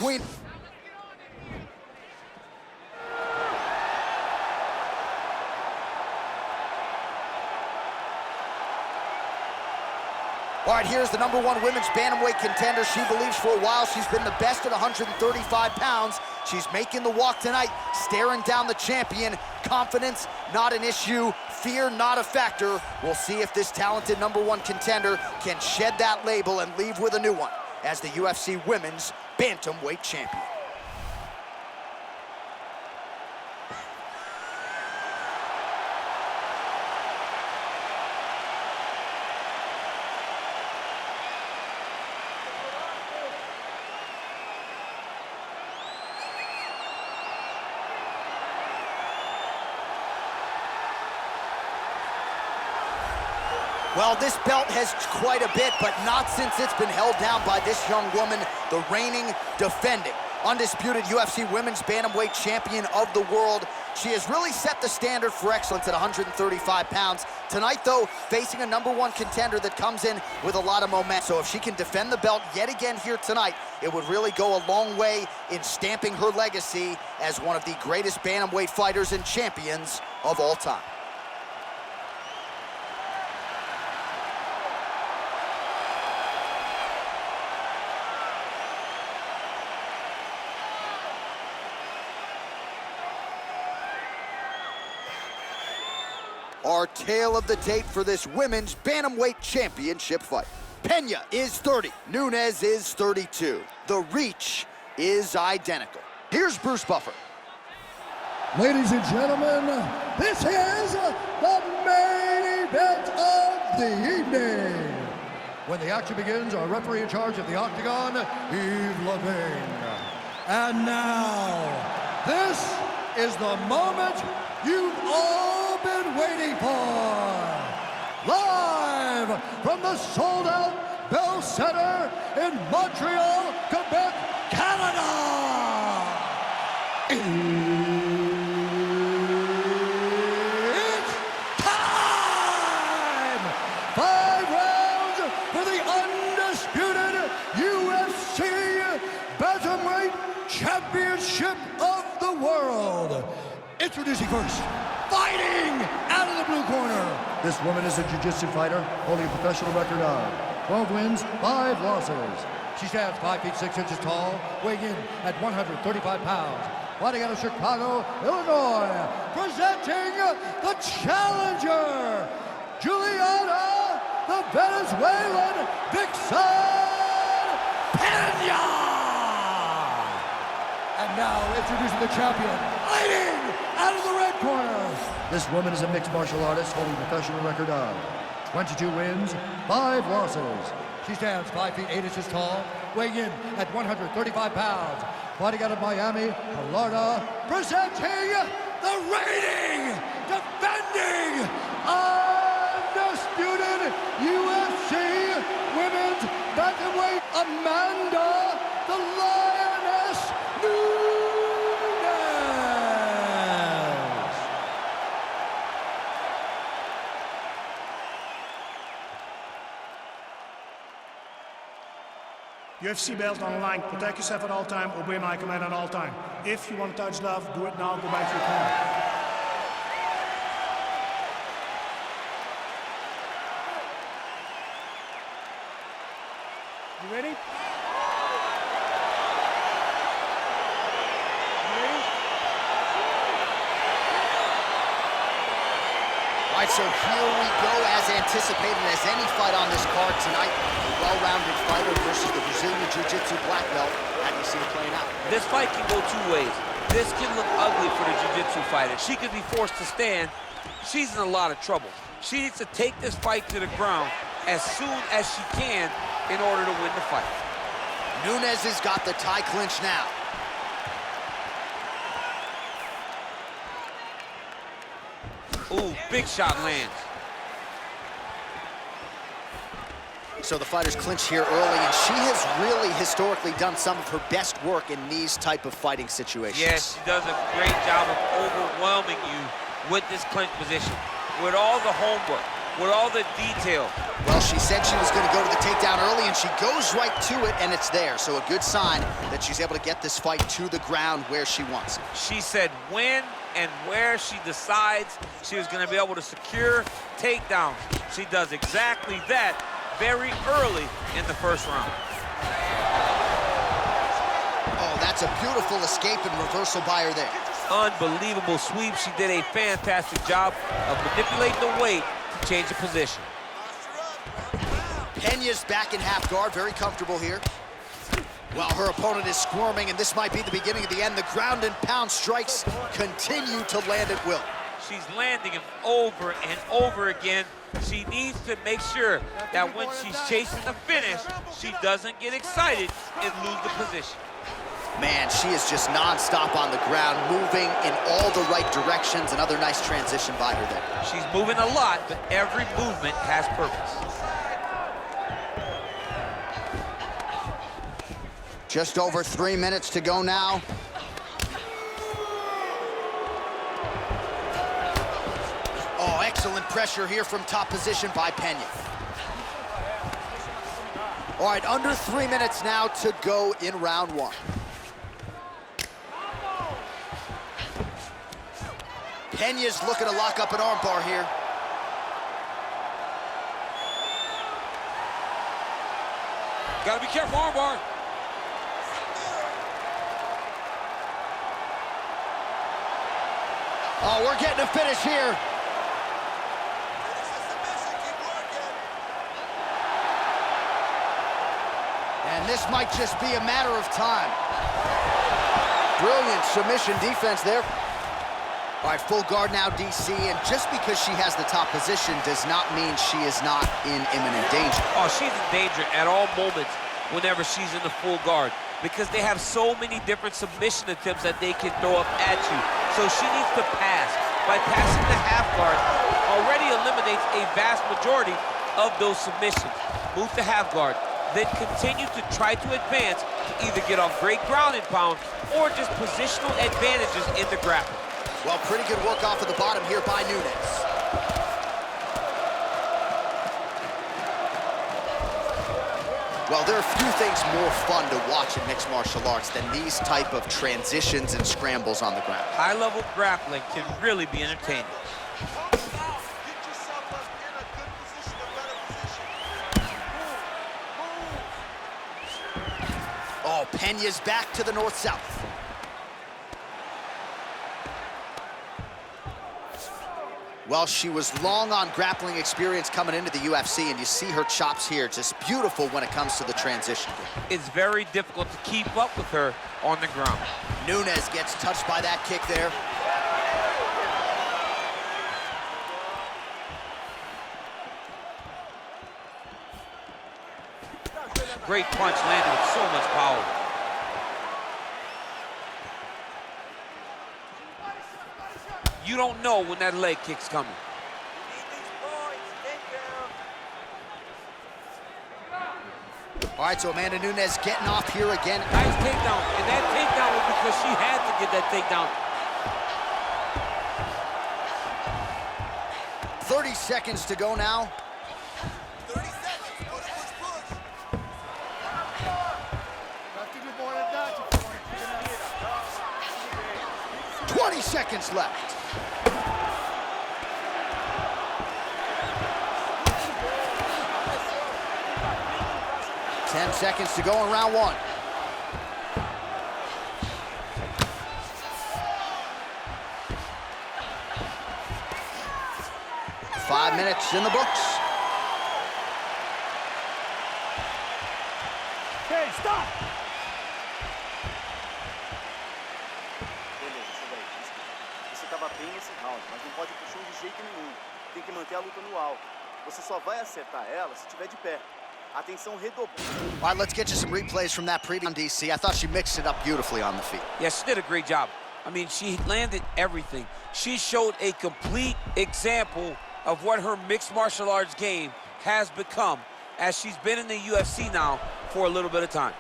Win. All right, here's the #1 women's bantamweight contender. She believes for a while she's been the best at 135 pounds. She's making the walk tonight, staring down the champion. Confidence, not an issue. Fear, not a factor. We'll see if this talented #1 contender can shed that label and leave with a new one as the UFC women's bantamweight champion. Well, this belt has quite a bit, but not since it's been held down by this young woman, the reigning, defending, undisputed UFC women's bantamweight champion of the world. She has really set the standard for excellence at 135 pounds. Tonight, though, facing a #1 contender that comes in with a lot of momentum. So if she can defend the belt yet again here tonight, it would really go a long way in stamping her legacy as one of the greatest bantamweight fighters and champions of all time. Our tale of the tape for this women's bantamweight championship fight. Pena is 30, Nunes is 32. The reach is identical. Here's Bruce Buffer. Ladies and gentlemen, this is the main event of the evening. When the action begins, our referee in charge of the Octagon, Yves Levine. And now, this is the moment you've all been waiting for. Live from the sold-out Bell Center in Montreal, Quebec, Canada. It's time! 5 rounds for the undisputed UFC Bantamweight Championship of the World. Introducing first, fighting out of the blue corner. This woman is a jiu-jitsu fighter holding a professional record of 12 wins, 5 losses. She stands 5 feet 6 inches tall, weighing in at 135 pounds. Fighting out of Chicago, Illinois, presenting the challenger, Julianna, the Venezuelan Vixen Pena. And now introducing the champion, fighting out of the red corner. This woman is a mixed martial artist holding a professional record of 22 wins, 5 losses. She stands 5 feet 8 inches tall, weighing in at 135 pounds. Fighting out of Miami, Florida, presenting the reigning, defending, undisputed UFC Women's Bantamweight, Amanda, the Lioness Nunes. UFC belt on the line. Protect yourself at all time. Obey my command at all time. If you want to touch love, do it now. Go back to your corner. You ready? All right, so here we go, as anticipated as any fight on this card tonight. A well-rounded fighter versus the Brazilian Jiu-Jitsu black belt. How do you see it playing out? This fight can go 2 ways. This can look ugly for the Jiu-Jitsu fighter. She could be forced to stand. She's in a lot of trouble. She needs to take this fight to the ground as soon as she can in order to win the fight. Nunes has got the tie clinch now. Ooh, big shot lands. So the fighters clinch here early, and she has really historically done some of her best work in these type of fighting situations. Yes, she does a great job of overwhelming you with this clinch position. With all the homework, with all the detail. Well, she said she was going to go to the takedown early, and she goes right to it, and it's there. So a good sign that she's able to get this fight to the ground where she wants it. She said when and where she decides she was going to be able to secure takedowns. She does exactly that very early in the first round. Oh, that's a beautiful escape and reversal by her there. Unbelievable sweep. She did a fantastic job of manipulating the weight to change the position. Pena's back in half guard, very comfortable here. While her opponent is squirming, and this might be the beginning of the end, the ground and pound strikes continue to land at will. She's landing him over and over again. She needs to make sure that when she's chasing the finish, she doesn't get excited and lose the position. Man, she is just non-stop on the ground, moving in all the right directions. Another nice transition by her there. She's moving a lot, but every movement has purpose. Just over 3 minutes to go now. Oh, excellent pressure here from top position by Pena. All right, under 3 minutes now to go in round one. Pena's looking to lock up an armbar here. Gotta be careful, armbar. Oh, we're getting a finish here. And this might just be a matter of time. Brilliant submission defense there. All right, full guard now, DC, and just because she has the top position does not mean she is not in imminent danger. Oh, she's in danger at all moments whenever she's in the full guard because they have so many different submission attempts that they can throw up at you. So she needs to pass. By passing the half guard, already eliminates a vast majority of those submissions. Move to half guard, then continue to try to advance to either get off great ground and pound or just positional advantages in the grappling. Well, pretty good work off of the bottom here by Nunes. Well, there are few things more fun to watch in mixed martial arts than these type of transitions and scrambles on the ground. High-level grappling can really be entertaining. Oh, Pena's back to the north-south. Well, she was long on grappling experience coming into the UFC, and you see her chops here, just beautiful when it comes to the transition. It's very difficult to keep up with her on the ground. Nunes gets touched by that kick there. Great punch landed with so much power. You don't know when that leg kick's coming. All right, so Amanda Nunes getting off here again. Nice takedown, and that takedown was because she had to get that takedown. 30 seconds to go now. 30 seconds, push. 20 seconds left. Ten seconds to go in round one. Five minutes in the books. Hey, stop! Beleza, chega aí. Você estava bem nesse round, mas não pode ir pro chão de jeito nenhum. Tem que manter a luta no alto. Você só vai acertar ela se estiver de pé. Atenção redobrada. All right, let's get you some replays from that previous DC. I thought she mixed it up beautifully on the feet. Yeah, she did a great job. I mean, she landed everything. She showed a complete example of what her mixed martial arts game has become as she's been in the UFC now for a little bit of time.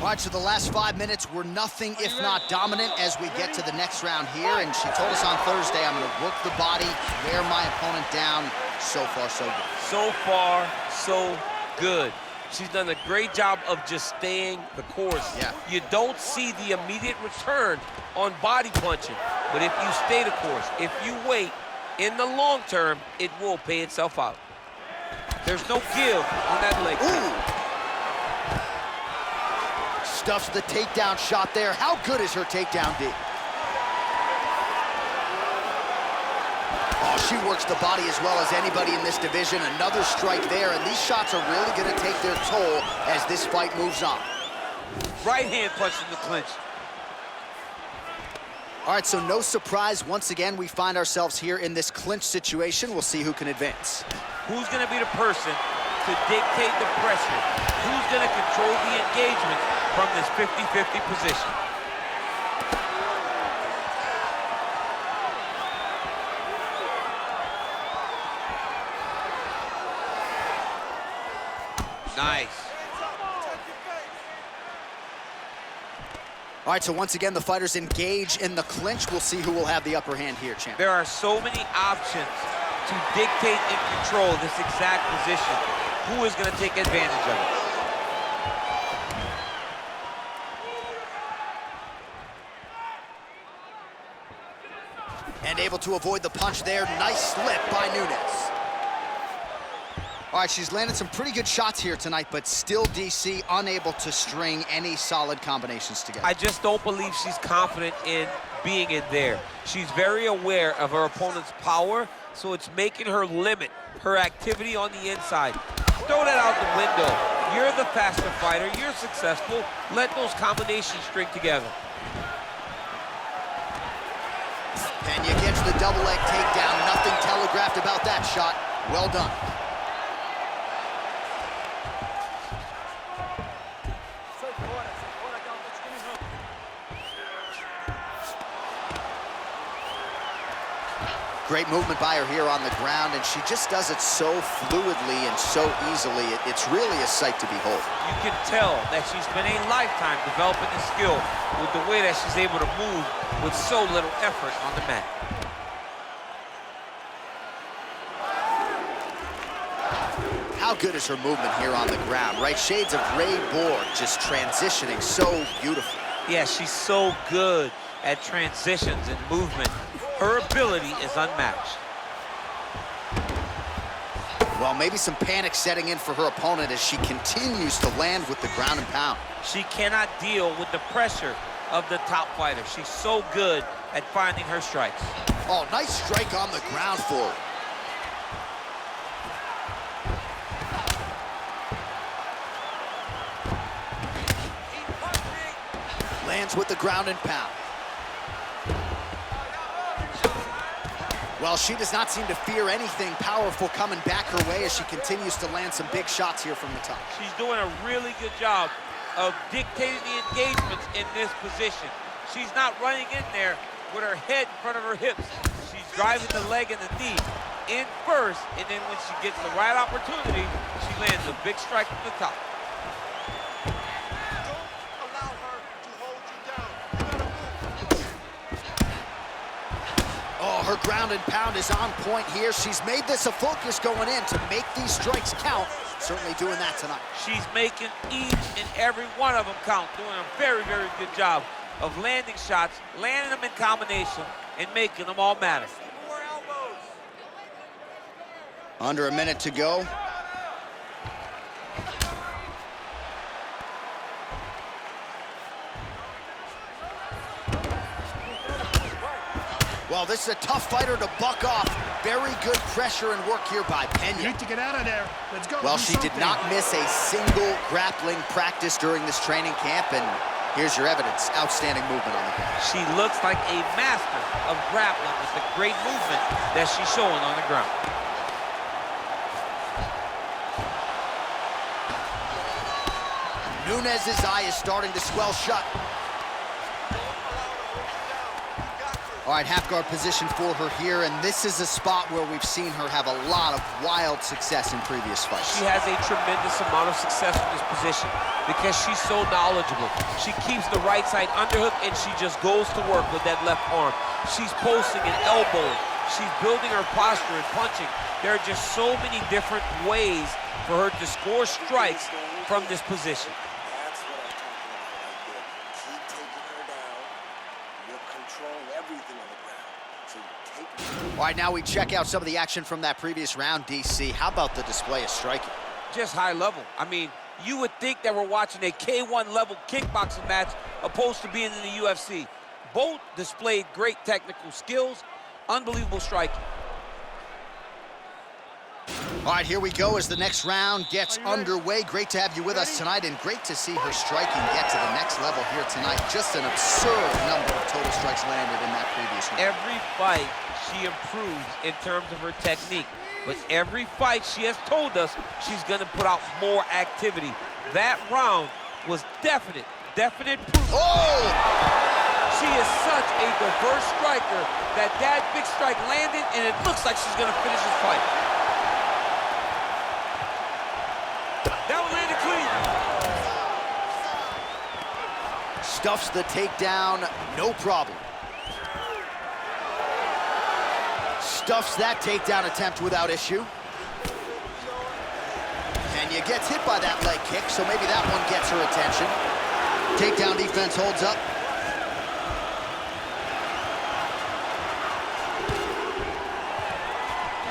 All right, so the last 5 minutes were nothing if not dominant as we get to the next round here. And she told us on Thursday, I'm going to work the body, wear my opponent down. So far, so good. So far, so good. She's done a great job of just staying the course. Yeah. You don't see the immediate return on body punching, but if you stay the course, if you wait, in the long term, it will pay itself out. There's no give on that leg. Ooh. Stuffs the takedown shot there. How good is her takedown, D? Oh, she works the body as well as anybody in this division. Another strike there, and these shots are really going to take their toll as this fight moves on. Right hand punch in the clinch. All right, so no surprise. Once again, we find ourselves here in this clinch situation. We'll see who can advance. Who's going to be the person to dictate the pressure? Who's going to control the engagement from this 50-50 position? Nice. All right, so once again, the fighters engage in the clinch. We'll see who will have the upper hand here, champ. There are so many options to dictate and control this exact position. Who is going to take advantage of it? And able to avoid the punch there. Nice slip by Nunes. All right, she's landed some pretty good shots here tonight, but still, DC, unable to string any solid combinations together. I just don't believe she's confident in being in there. She's very aware of her opponent's power, so it's making her limit her activity on the inside. Throw that out the window. You're the faster fighter. You're successful. Let those combinations string together. And you catch the double leg takedown. Nothing telegraphed about that shot. Well done. Great movement by her here on the ground, and she just does it so fluidly and so easily. It's really a sight to behold. You can tell that she's been a lifetime developing the skill with the way that she's able to move with so little effort on the mat. How good is her movement here on the ground, right? Shades of Ray Borg, just transitioning so beautifully. Yeah, she's so good at transitions and movement. Her ability is unmatched. Well, maybe some panic setting in for her opponent as she continues to land with the ground and pound. She cannot deal with the pressure of the top fighter. She's so good at finding her strikes. Oh, nice strike on the ground for her. Lands with the ground and pound. Well, she does not seem to fear anything powerful coming back her way as she continues to land some big shots here from the top. She's doing a really good job of dictating the engagements in this position. She's not running in there with her head in front of her hips. She's driving the leg and the knee in first, and then when she gets the right opportunity, she lands a big strike from the top. Oh, her ground and pound is on point here. She's made this a focus going in to make these strikes count. Certainly doing that tonight. She's making each and every one of them count, doing a very, very good job of landing shots, landing them in combination, and making them all matter. Under a minute to go. Well, this is a tough fighter to buck off. Very good pressure and work here by Pena. You need to get out of there. Let's go. Well, Do she did something. not miss a single grappling practice during this training camp, and here's your evidence. Outstanding movement on the ground. She looks like a master of grappling with the great movement that she's showing on the ground. Nunes' eye is starting to swell shut. All right, half guard position for her here, and this is a spot where we've seen her have a lot of wild success in previous fights. She has a tremendous amount of success in this position because she's so knowledgeable. She keeps the right side underhook, and she just goes to work with that left arm. She's posting and elbowing. She's building her posture and punching. There are just so many different ways for her to score strikes from this position. That's what I'm talking about right there. Keep taking her down. You'll control everything on the ground. So you take her. All right, now we check out some of the action from that previous round, DC. How about the display of striking? Just high level. I mean, you would think that we're watching a K1 level kickboxing match opposed to being in the UFC. Both displayed great technical skills, unbelievable striking. All right, here we go as the next round gets underway. Great to have you with us tonight, and great to see her striking get to the next level here tonight. Just an absurd number of total strikes landed in that previous round. Every fight, she improves in terms of her technique. But every fight, she has told us she's going to put out more activity. That round was definite proof. Oh! She is such a diverse striker that big strike landed, and it looks like she's going to finish this fight. That one landed clean. Stuffs the takedown, no problem. Stuffs that takedown attempt without issue. Pena gets hit by that leg kick, so maybe that one gets her attention. Takedown defense holds up.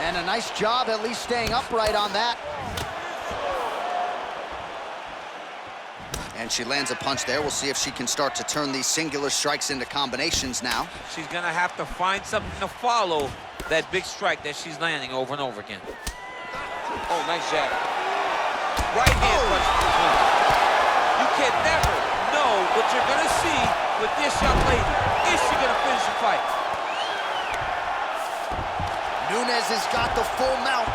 And a nice job at least staying upright on that. And she lands a punch there. We'll see if she can start to turn these singular strikes into combinations now. She's going to have to find something to follow that big strike that she's landing over and over again. Oh, nice jab. Right hand punch. You can never know what you're going to see with this young lady. Is she going to finish the fight? Nunes has got the full mount.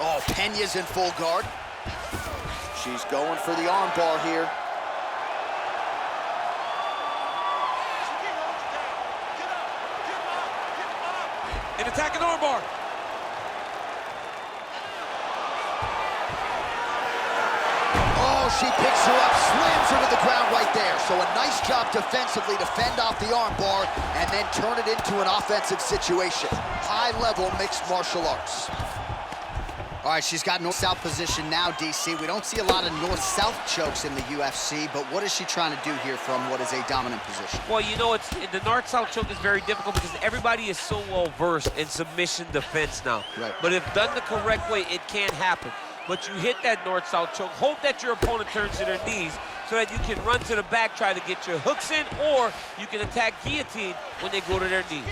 Oh, Pena's in full guard. She's going for the arm bar here. An attacking arm bar. Oh, she picks her up, slams her to the ground right there. So a nice job defensively to fend off the arm bar and then turn it into an offensive situation. High-level mixed martial arts. All right, she's got north-south position now, DC. We don't see a lot of north-south chokes in the UFC, but what is she trying to do here from what is a dominant position? Well, you know, the north-south choke is very difficult because everybody is so well-versed in submission defense now. Right. But if done the correct way, it can happen. But you hit that north-south choke, hope that your opponent turns to their knees so that you can run to the back, try to get your hooks in, or you can attack guillotine when they go to their knees.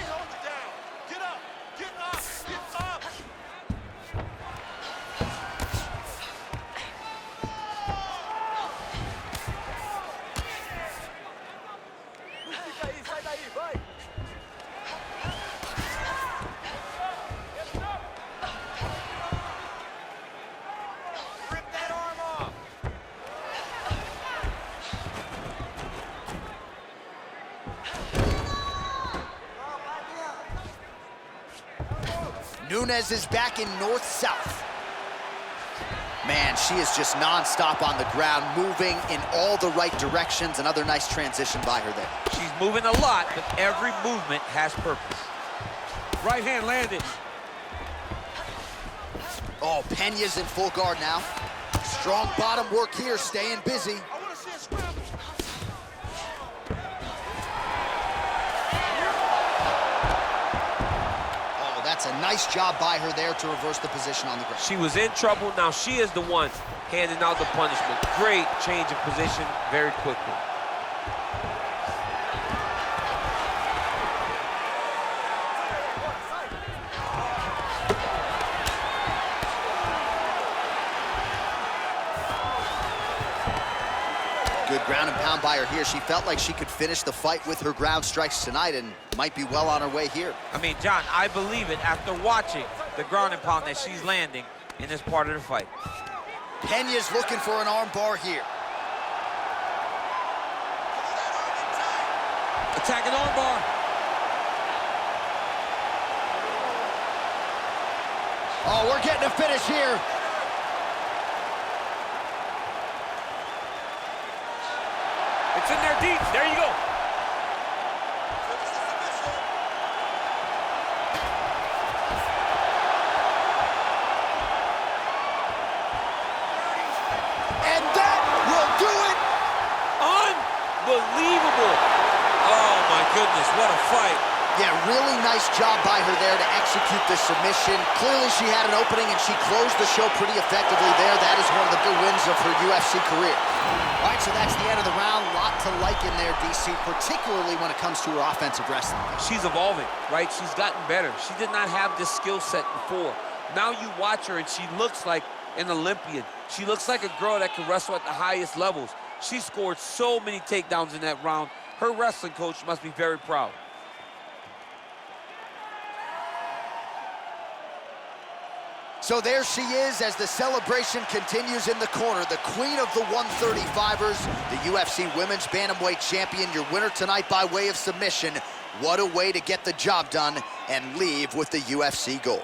Nunes is back in north-south. Man, she is just non-stop on the ground, moving in all the right directions. Another nice transition by her there. She's moving a lot, but every movement has purpose. Right hand landed. Oh, Pena's in full guard now. Strong bottom work here, staying busy. That's a nice job by her there to reverse the position on the ground. She was in trouble. Now she is the one handing out the punishment. Great change of position very quickly. Good ground and pound by her here. She felt like she could finish the fight with her ground strikes tonight and might be well on her way here. I mean, John, I believe it after watching the ground and pound that she's landing in this part of the fight. Pena's looking for an arm bar here. Attacking armbar. Oh, we're getting a finish here. It's in there deep. There you go. And that will do it. Unbelievable. Oh, my goodness. What a fight. Yeah, really nice job by her there to execute the submission. Clearly she had an opening and she closed the show pretty effectively there. That is one of the good wins of her UFC career. All right, so that's the end of the round. Lot to like in there, DC, particularly when it comes to her offensive wrestling. She's evolving, right? She's gotten better. She did not have this skill set before. Now you watch her and she looks like an Olympian. She looks like a girl that can wrestle at the highest levels. She scored so many takedowns in that round. Her wrestling coach must be very proud. So there she is as the celebration continues in the corner. The queen of the 135ers, the UFC Women's Bantamweight Champion, your winner tonight by way of submission. What a way to get the job done and leave with the UFC gold.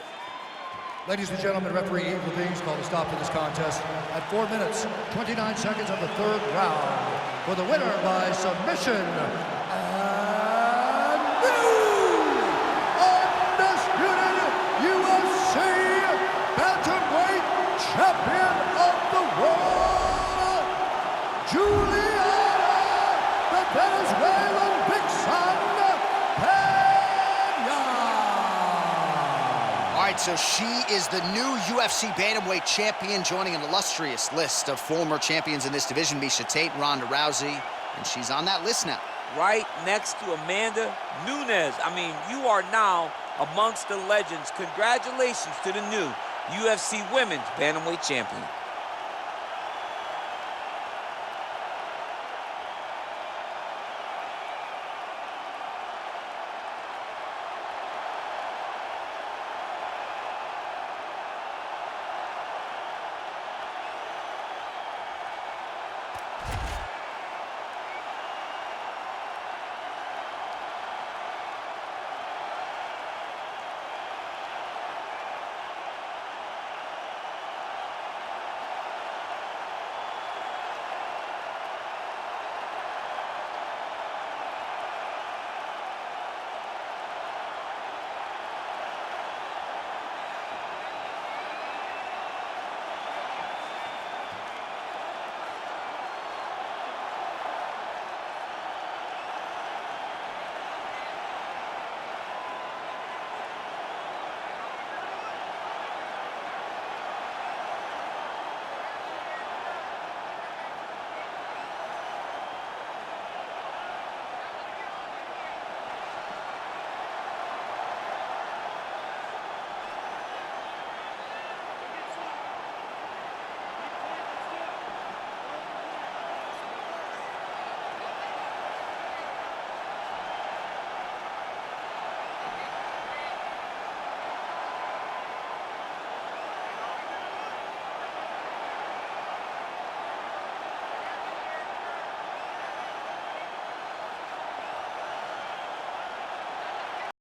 Ladies and gentlemen, referee Eagle Things called a stop to this contest at 4 minutes, 29 seconds of the third round. For the winner by submission, and new undisputed UFC Bantamweight Champion of the world, Julianna, the Venezuelan Vixen Pena. All right, so she is the new UFC Bantamweight Champion, joining an illustrious list of former champions in this division, Miesha Tate, Ronda Rousey, and she's on that list now. Right next to Amanda Nunes. I mean, you are now amongst the legends. Congratulations to the new UFC Women's Bantamweight Champion.